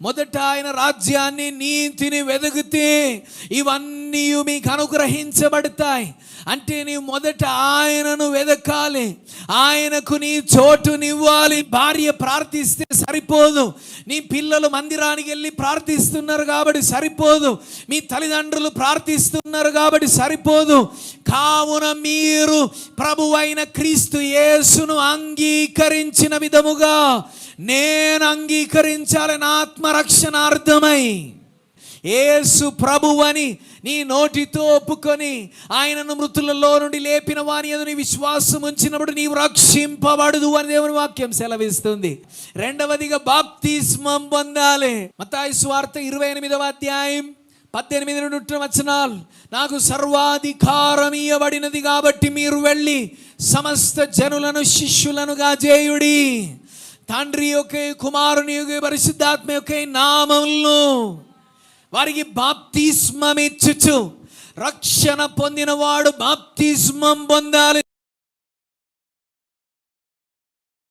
మొదట ఆయన రాజ్యాన్ని నీతిని వెదిగితే ఇవన్నీ మీకు అనుగ్రహించబడతాయి. అంటే నీవు మొదట ఆయనను వెదకాలి, ఆయనకు నీ చోటునివ్వాలి. భార్య ప్రార్థిస్తే సరిపోదు, నీ పిల్లలు మందిరానికి వెళ్ళి ప్రార్థిస్తున్నారు కాబట్టి సరిపోదు, మీ తల్లిదండ్రులు ప్రార్థిస్తున్నారు కాబట్టి సరిపోదు. కావున మీరు ప్రభువైన క్రీస్తు యేసును అంగీకరించిన విధముగా నేను అంగీకరించాలని ఆత్మరక్షణార్థమై యేసు ప్రభువని నీ నోటితో ఒప్పుకొని ఆయనను మృతులలో నుండి లేపిన వాని యందు నీ విశ్వాసం ఉంచినప్పుడు నీవు రక్షింపబడదు అని దేవుని వాక్యం సెలవిస్తుంది. రెండవదిగా బాప్తిస్మం పొందాలి. మత్తయి సువార్త 28వ అధ్యాయం 18 వచనాలు, నాకు సర్వాధికారం ఇయ్యబడినది కాబట్టి మీరు వెళ్ళి సమస్త జనులను శిష్యులనుగా చేయుడి, తండ్రి యొక్కే కుమారుని యొక్కే పరిశుద్ధాత్మ యొక్కే నామములో వారికి బాప్తిస్మం ఇచ్చుచు. రక్షణ పొందిన వాడు బాప్తిస్మం పొందాలి.